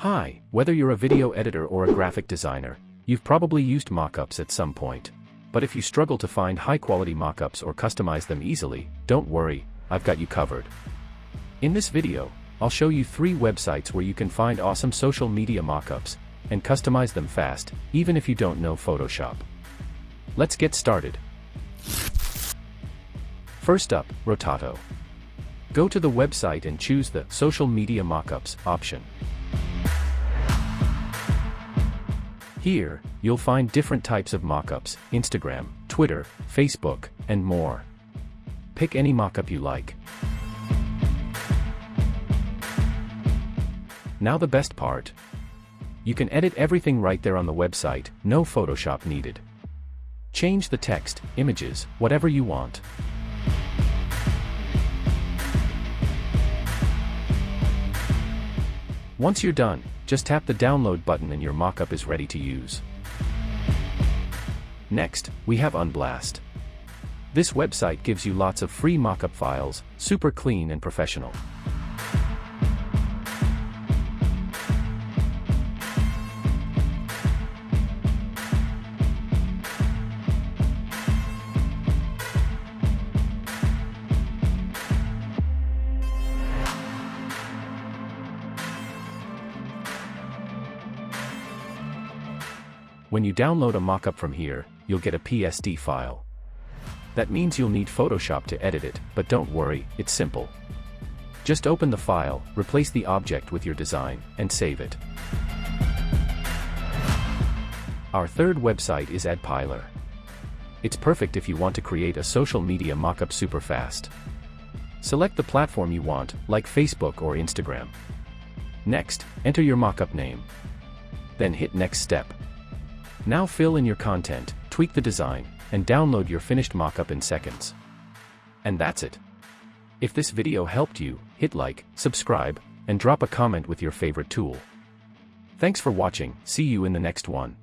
Hi, whether you're a video editor or a graphic designer, you've probably used mockups at some point. But if you struggle to find high-quality mockups or customize them easily, don't worry, I've got you covered. In this video, I'll show you 3 websites where you can find awesome social media mockups and customize them fast, even if you don't know Photoshop. Let's get started. First up, Rotato. Go to the website and choose the Social Media Mockups option. Here, you'll find different types of mockups: Instagram, Twitter, Facebook, and more. Pick any mockup you like. Now the best part. You can edit everything right there on the website, no Photoshop needed. Change the text, images, whatever you want. Once you're done, just tap the download button and your mockup is ready to use. Next, we have Unblast. This website gives you lots of free mockup files, super clean and professional. When you download a mockup from here, you'll get a PSD file. That means you'll need Photoshop to edit it, but don't worry, it's simple. Just open the file, replace the object with your design, and save it. Our third website is Adpiler. It's perfect if you want to create a social media mockup super fast. Select the platform you want, like Facebook or Instagram. Next, enter your mockup name. Then hit Next Step. Now fill in your content, tweak the design, and download your finished mockup in seconds. And that's it. If this video helped you, hit like, subscribe, and drop a comment with your favorite tool. Thanks for watching, see you in the next one.